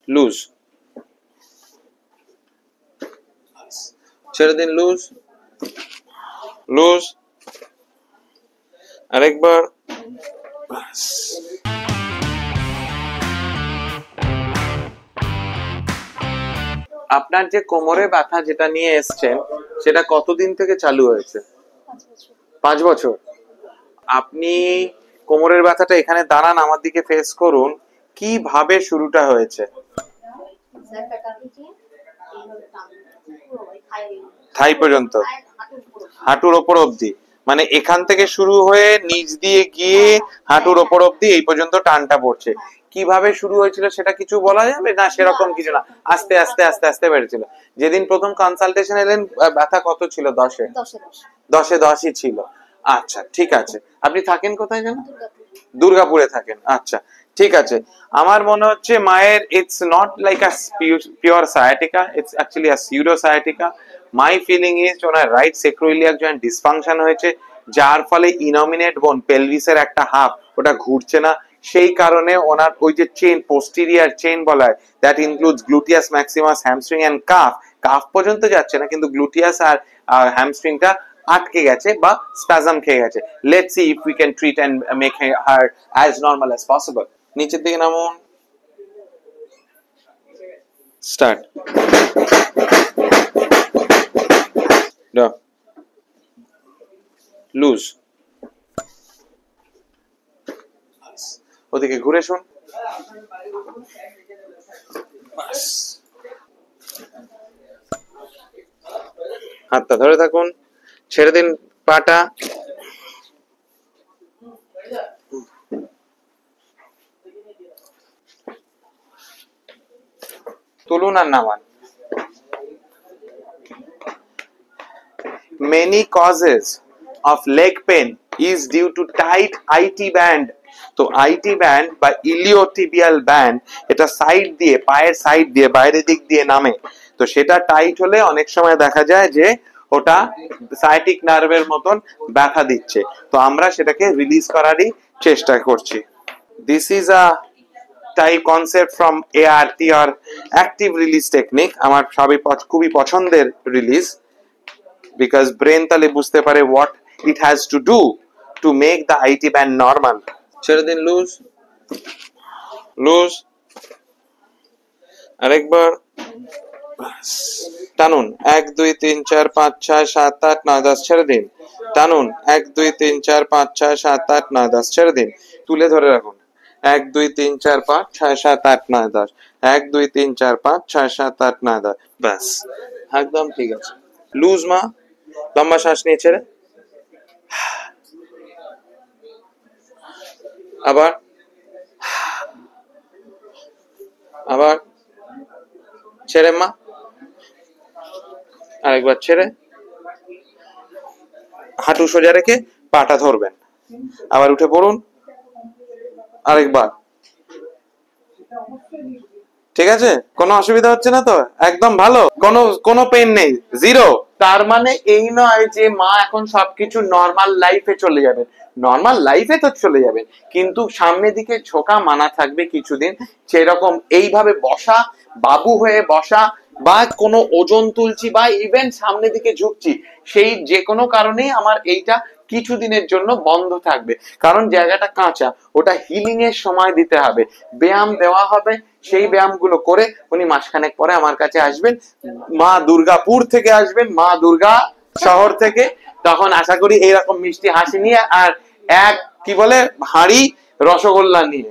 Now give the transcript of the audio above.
Loose, ছেড়ে দিন, loose loose, আরেকবার, আপনার যে কোমরে ব্যথা যেটা নিয়ে এসছেন সেটা কতদিন থেকে চালু হয়েছে? 5 বছর। আপনি কোমরের ব্যথাটা এখানে দাঁড়ান, আমার দিকে ফেস করুন, কিভাবে শুরুটা হয়েছে? থাই পর্যন্ত, হাঁটুর ওপর অবধি, মানে এখান থেকে শুরু হয়ে নিচ দিয়ে গিয়ে হাঁটুর ওপর অবধি এই পর্যন্ত টানটা পড়ছে। কিভাবে শুরু হয়েছিল সেটা কিছু বলা যাবে না? সেরকম কিছু না, আস্তে আস্তে আস্তে আস্তে বেড়েছিল। যেদিন প্রথম কনসালটেশন এলেন ব্যথা কত ছিল? 10-এ 10ই ছিল। আচ্ছা ঠিক আছে। আপনি থাকেন কোথায় জানো? দুর্গাপুরে থাকেন। আচ্ছা ঠিক আছে। আমার মনে হচ্ছে মায়ের it's not like a pure sciatica, it's actually a pseudo sciatica. My feeling is ওনার রাইট সেক্রোইলিয়াক জয়েন্ট ডিসফাংশন হয়েছে, যার ফলে ইনমিনেট বোন পেলভিসের একটা হাফ ওটা ঘুরছে না। সেই কারণে ওনার ওই যে চেইন, পোস্টেরিয়ার চেইন বলা হয়, that includes gluteus maximus, hamstring and calf. Calf পর্যন্ত যাচ্ছে না, কিন্তু গ্লুটিয়াস আর হ্যামস্ট্রিংটা আটকে গেছে বা স্প্যাজম খেয়ে গেছে। Let's see if we can treat and make her as normal as possible. নিচের দিকে নামুন, স্টার্ট, লুজ, ওদিকে ঘুরে শুন, হাতটা ধরে থাকুন, ছেড়ে দিন পাটা, তুলুন আর নামান। Many causes of leg pain is due to tight IT band. তো IT band বা ইলিওটিবিয়াল ব্যান্ড, এটা সাইড দিয়ে, পায়ের সাইড দিয়ে, বাইরের দিক দিয়ে নামে। তো সেটা টাইট হলে অনেক সময় দেখা যায় যে ওটা সায়াটিক নার্ভের মতন ব্যথা দিচ্ছে। তো আমরা সেটাকে রিলিজ করারই চেষ্টা করছি। This is a type concept from ART or active release technique. আমার সবই খুবই পছন্দের রিলিজ, because brain তাহলে বুঝতে পারে what it has to do to make the IT band normal. ছেড়ে দিন, লুজ লুজ, আরেকবার, টানুন, 1 2 3 4 5 6 7 8 9 10, ছেড়ে দিন, টানুন, 1 2 3 4 5 6 7 8 9 10, ছেড়ে দিন, তুলে ধরে রাখুন, 1 2 3 4 5 6 7 8 9 10, 1 2 3 4 5 6 7 8 9 10, ব্যাস একদম ঠিক আছে। লুজ মা, লম্বা শ্বাস নিয়ে ছেড়ে, আবার আবার ছেড়ে মা, আরেকবার ছেড়ে, হাঁটু সোজা রেখে পাটা ধরবেন, আবার উঠে পড়ুন, আরেকবার। ঠিক আছে? কোনো অসুবিধা হচ্ছে না তো? একদম ভালো, কোনো পেন নেই, জিরো। তার মানে এই নয় যে মা এখন সবকিছু নর্মাল লাইফে চলে যাবেন। নর্মাল লাইফে তো চলে যাবেন, কিন্তু সামনের দিকে ঝোঁকা মানা থাকবে কিছুদিন। সেরকম এইভাবে বসা, বাবু হয়ে বসা, বা কোনো ওজন তুলছি, বা ইভেন সামনের দিকে ঝুঁকছি, সেই যে কোনো কারণেই আমার এইটা কিছুদিনের জন্য বন্ধ থাকবে। কারণ জায়গাটা কাঁচা, ওটা হিলিং এর সময় দিতে হবে, ব্যায়াম দেওয়া হবে। সেই ব্যায়ামগুলো করে উনি মাসখানেক পরে আমার কাছে আসবেন, মা দুর্গাপুর থেকে আসবেন, মা দুর্গা শহর থেকে। তখন আশা করি এইরকম মিষ্টি হাসি নিয়ে আর এক কি বলে হাঁড়ি রসগোল্লা নিয়ে।